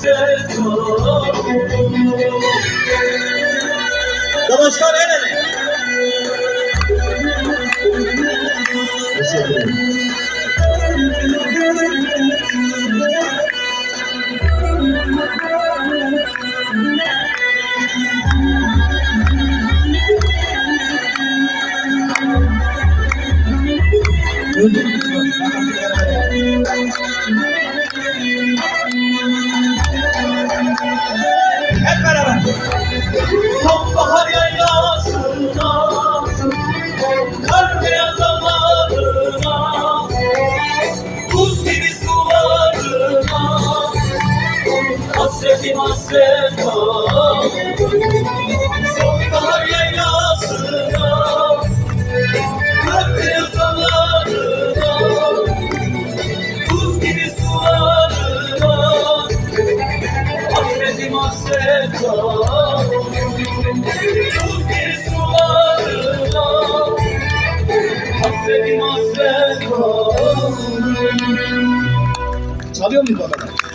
hasret Yavaşlar el ele. Teşekkür ederim. Hep beraber. Sonbahar yaylasına, kar beyaz zamanına, buz gibi sularına, hasretim hasret sonbahar yaylasına, kar beyaz zamanına, buz gibi sularına, hasretim hasret buz gibi sularına, hasretim hasret. Çalıyor muyuz bu arada?